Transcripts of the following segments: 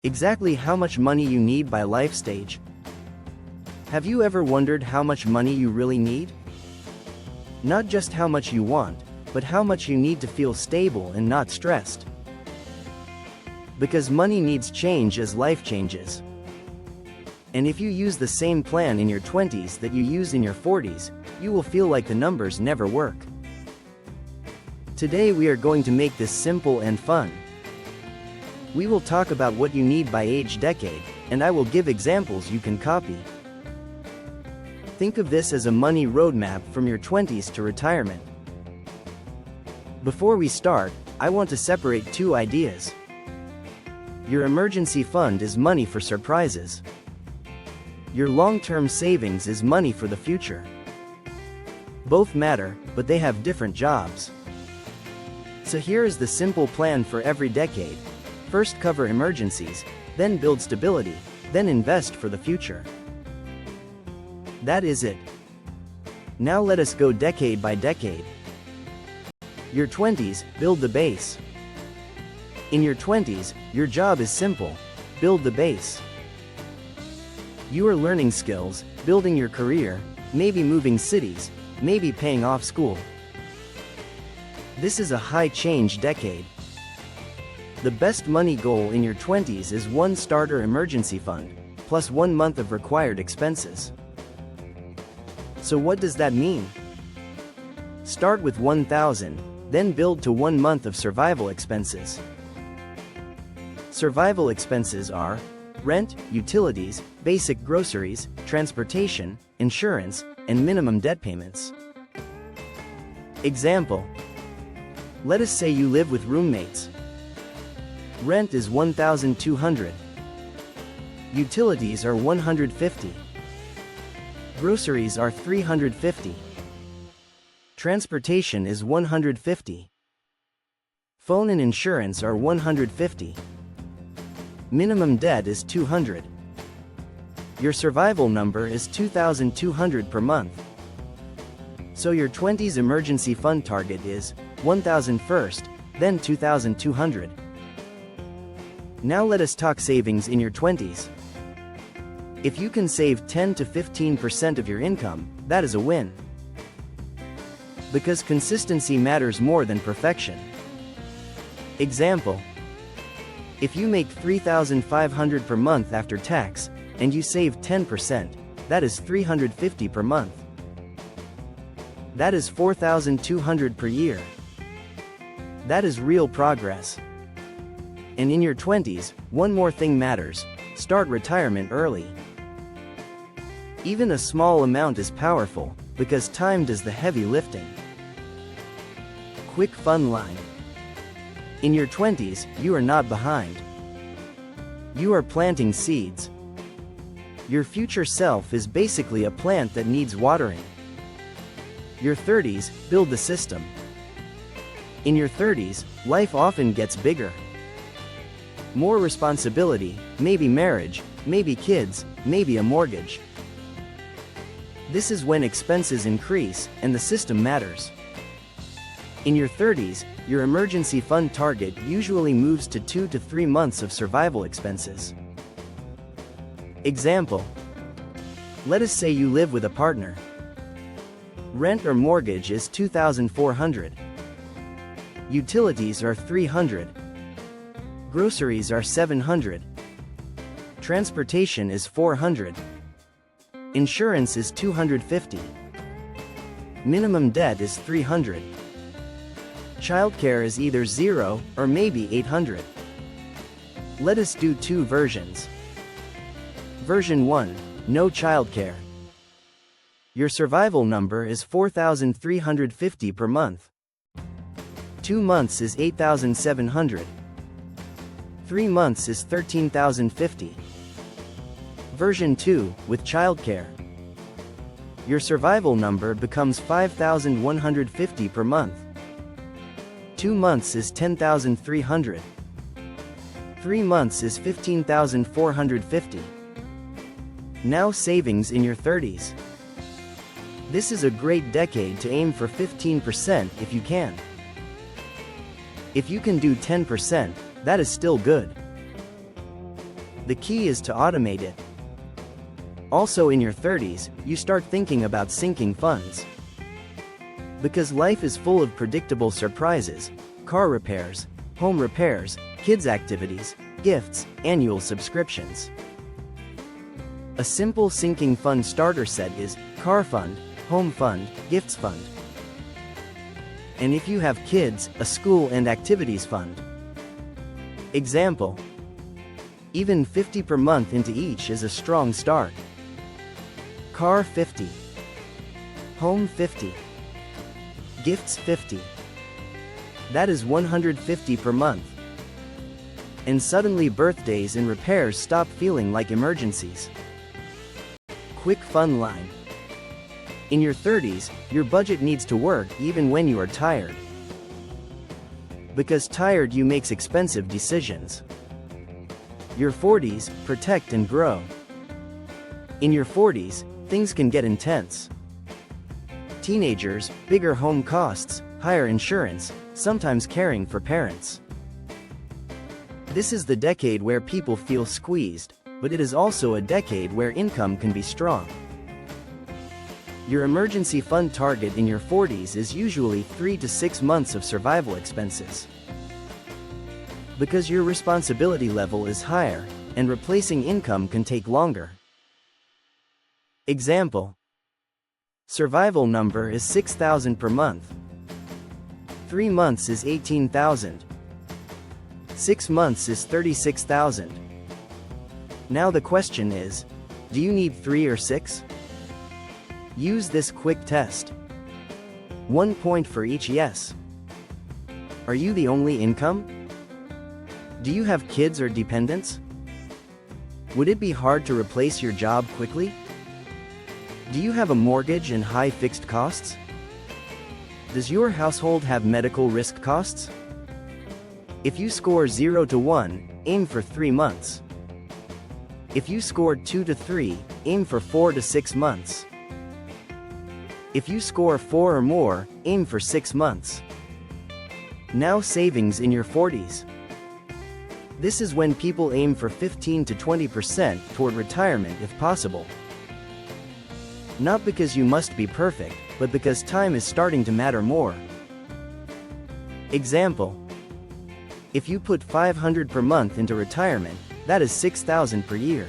Exactly how much money you need by life stage. Have you ever wondered how much money you really need? Not just how much you want, but how much you need to feel stable and not stressed. Because money needs change as life changes. And if you use the same plan in your 20s that you use in your 40s, you will feel like the numbers never work. Today we are going to make this simple and fun. We will talk about what you need by age decade, and I will give examples you can copy. Think of this as a money roadmap from your 20s to retirement. Before we start, I want to separate two ideas. Your emergency fund is money for surprises. Your long-term savings is money for the future. Both matter, but they have different jobs. So here is the simple plan for every decade. First cover emergencies, then build stability, then invest for the future. That is it. Now let us go decade by decade. Your 20s, build the base. In your 20s, your job is simple: build the base. You are learning skills, building your career, maybe moving cities, maybe paying off school. This is a high change decade. The best money goal in your 20s is one starter emergency fund, plus 1 month of required expenses. So what does that mean? Start with 1,000, then build to 1 month of survival expenses. Survival expenses are rent, utilities, basic groceries, transportation, insurance, and minimum debt payments. Example: let us say you live with roommates. Rent is $1,200. Utilities are $150. Groceries are $350. Transportation is $150. Phone and insurance are $150. Minimum debt is $200. Your survival number is $2,200 per month. So your 20s emergency fund target is $1,000 first, then $2,200. Now let us talk savings in your 20s. If you can save 10 to 15% of your income, that is a win. Because consistency matters more than perfection. Example: if you make $3,500 per month after tax, and you save 10%, that is $350 per month. That is $4,200 per year. That is real progress. And in your 20s, one more thing matters: start retirement early. Even a small amount is powerful, because time does the heavy lifting. Quick fun line. In your 20s, you are not behind. You are planting seeds. Your future self is basically a plant that needs watering. Your 30s, build the system. In your 30s, life often gets bigger. More responsibility, maybe marriage, maybe kids, maybe a mortgage. This is when expenses increase, and the system matters. In your 30s, your emergency fund target usually moves to 2 to 3 months of survival expenses. Example: let us say you live with a partner. Rent or mortgage is $2,400. Utilities are $300. Groceries are $700. Transportation is $400. Insurance is $250. Minimum debt is $300. Childcare is either 0 or maybe $800. Let us do two versions. Version 1: no childcare. Your survival number is $4,350 per month. 2 months is $8,700. 3 months is $13,050. Version 2, with childcare. Your survival number becomes $5,150 per month. 2 months is $10,300. 3 months is $15,450. Now savings in your 30s. This is a great decade to aim for 15% if you can. If you can do 10%, that is still good. The key is to automate it. Also in your 30s, you start thinking about sinking funds. Because life is full of predictable surprises: car repairs, home repairs, kids' activities, gifts, annual subscriptions. A simple sinking fund starter set is car fund, home fund, gifts fund. And if you have kids, a school and activities fund. Example: even 50 per month into each is a strong start. Car 50, home 50, gifts 50. That is 150 per month. And suddenly birthdays and repairs stop feeling like emergencies. Quick fun line. In your 30s, your budget needs to work even when you are tired. Because tired you makes expensive decisions. Your 40s, protect and grow. In your 40s, things can get intense. Teenagers, bigger home costs, higher insurance, sometimes caring for parents. This is the decade where people feel squeezed, but it is also a decade where income can be strong. Your emergency fund target in your 40s is usually 3 to 6 months of survival expenses. Because your responsibility level is higher, and replacing income can take longer. Example: survival number is 6,000 per month. 3 months is 18,000. 6 months is 36,000. Now the question is, do you need 3 or 6? Use this quick test. 1 point for each yes. Are you the only income? Do you have kids or dependents? Would it be hard to replace your job quickly? Do you have a mortgage and high fixed costs? Does your household have medical risk costs? If you score 0 to 1, aim for 3 months. If you scored 2 to 3, aim for 4 to 6 months. If you score 4 or more, aim for 6 months. Now savings in your 40s. This is when people aim for 15 to 20% toward retirement if possible. Not because you must be perfect, but because time is starting to matter more. Example: if you put 500 per month into retirement, that is 6,000 per year.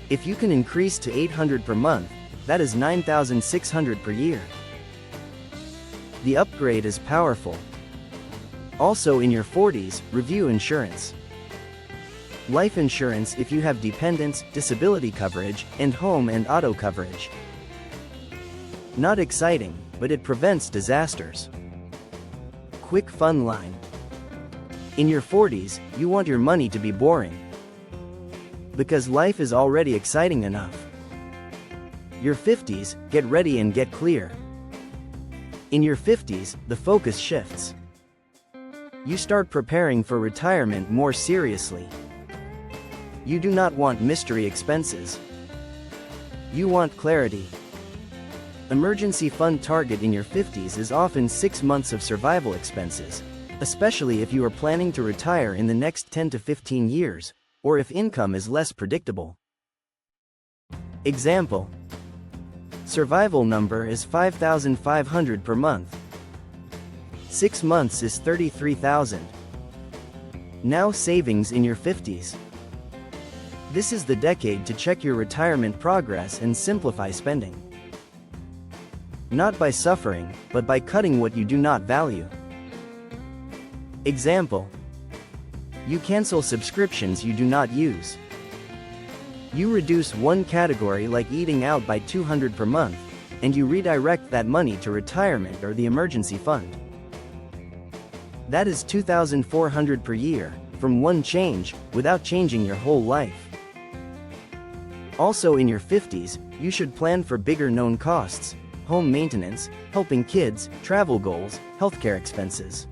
If you can increase to 800 per month, that is 9,600 per year. The upgrade is powerful. Also in your 40s, review insurance. Life insurance if you have dependents, disability coverage, and home and auto coverage. Not exciting, but it prevents disasters. Quick fun line. In your 40s, you want your money to be boring. Because life is already exciting enough. Your 50s, get ready and get clear. In your 50s, the focus shifts. You start preparing for retirement more seriously. You do not want mystery expenses. You want clarity. Emergency fund target in your 50s is often 6 months of survival expenses, especially if you are planning to retire in the next 10 to 15 years, or if income is less predictable. Example: survival number is 5,500 per month. 6 months is 33,000. Now savings in your 50s. This is the decade to check your retirement progress and simplify spending. Not by suffering, but by cutting what you do not value. Example: you cancel subscriptions you do not use. You reduce one category like eating out by 200 per month, and you redirect that money to retirement or the emergency fund. That is 2,400 per year, from one change, without changing your whole life. Also in your 50s, you should plan for bigger known costs: home maintenance, helping kids, travel goals, healthcare expenses.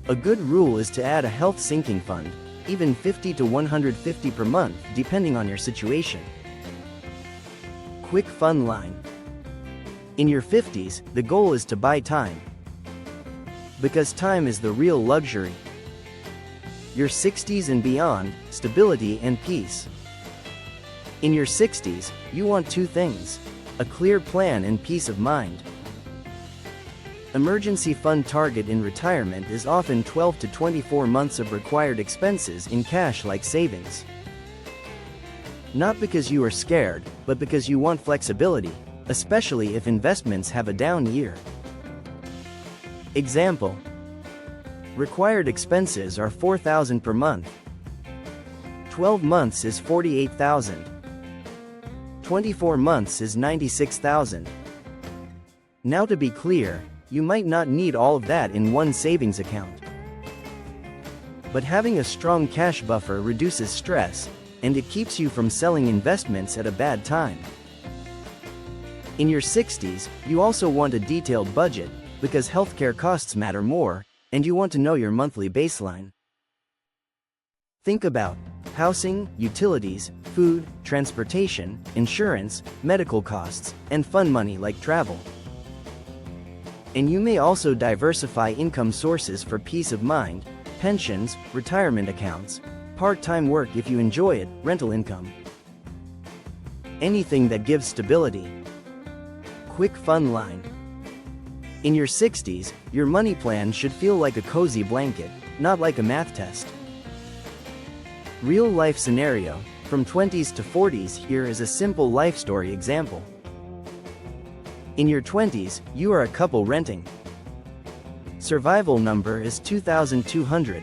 A good rule is to add a health sinking fund, even 50 to 150 per month depending on your situation. Quick fun line. In your 50s, the goal is to buy time. Because time is the real luxury. your 60s and beyond, stability and peace. In your 60s, you want two things: a clear plan and peace of mind. Emergency fund target in retirement is often 12 to 24 months of required expenses in cash-like savings. Not because you are scared, but because you want flexibility, especially if investments have a down year. Example: required expenses are $4,000 per month. 12 months is $48,000. 24 months is $96,000. Now, to be clear, you might not need all of that in one savings account. But having a strong cash buffer reduces stress, and it keeps you from selling investments at a bad time. In your 60s, you also want a detailed budget, because healthcare costs matter more, and you want to know your monthly baseline. Think about housing, utilities, food, transportation, insurance, medical costs, and fun money like travel. And you may also diversify income sources for peace of mind: pensions, retirement accounts, part-time work if you enjoy it, rental income. Anything that gives stability. Quick fun line. In your 60s, your money plan should feel like a cozy blanket, not like a math test. Real-life scenario, from 20s to 40s. Here is a simple life story example. In your 20s, you are a couple renting. Survival number is 2,200.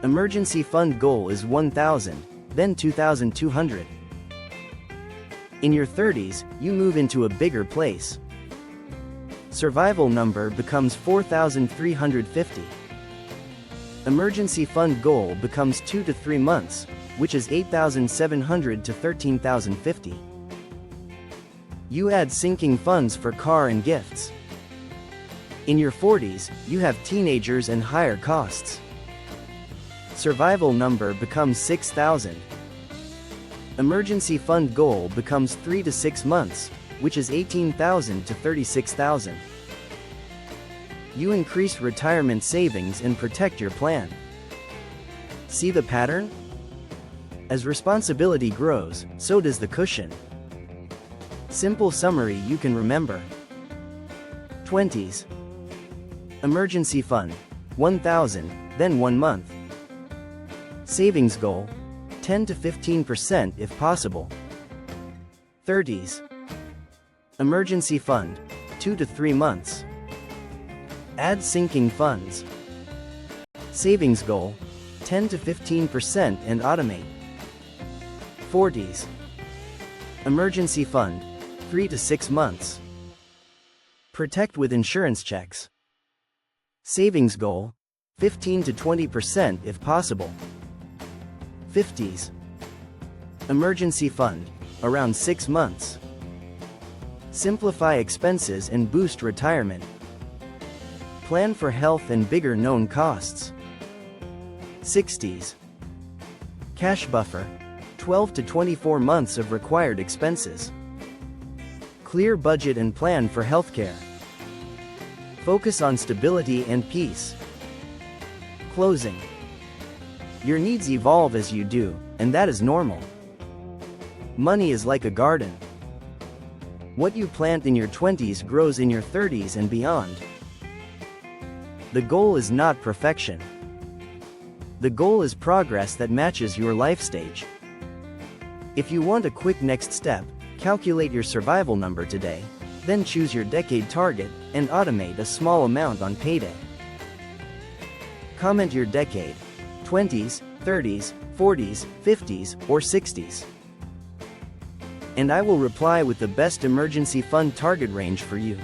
Emergency fund goal is 1,000, then 2,200. In your 30s, you move into a bigger place. Survival number becomes 4,350. Emergency fund goal becomes 2 to 3 months, which is 8,700 to 13,050. You add sinking funds for car and gifts. In your 40s, you have teenagers and higher costs. Survival number becomes 6,000. Emergency fund goal becomes 3 to 6 months, which is 18,000 to 36,000. You increase retirement savings and protect your plan. See the pattern? As responsibility grows, so does the cushion. Simple summary you can remember. 20s. Emergency fund, 1,000, then 1 month. Savings goal, 10 to 15% if possible. 30s. Emergency fund, 2 to 3 months. Add sinking funds. Savings goal, 10 to 15% and automate. 40s. Emergency fund, 3 to 6 months. Protect with insurance checks. Savings goal, 15 to 20% if possible. 50s. Emergency fund, around 6 months. Simplify expenses and boost retirement. Plan for health and bigger known costs. 60s. Cash buffer, 12 to 24 months of required expenses. Clear budget and plan for healthcare. Focus on stability and peace. Closing. Your needs evolve as you do, and that is normal. Money is like a garden. What you plant in your 20s grows in your 30s and beyond. The goal is not perfection. The goal is progress that matches your life stage. If you want a quick next step, calculate your survival number today, then choose your decade target, and automate a small amount on payday. Comment your decade: 20s, 30s, 40s, 50s, or 60s. And I will reply with the best emergency fund target range for you.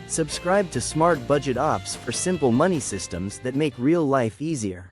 Subscribe to Smart Budget Ops for simple money systems that make real life easier.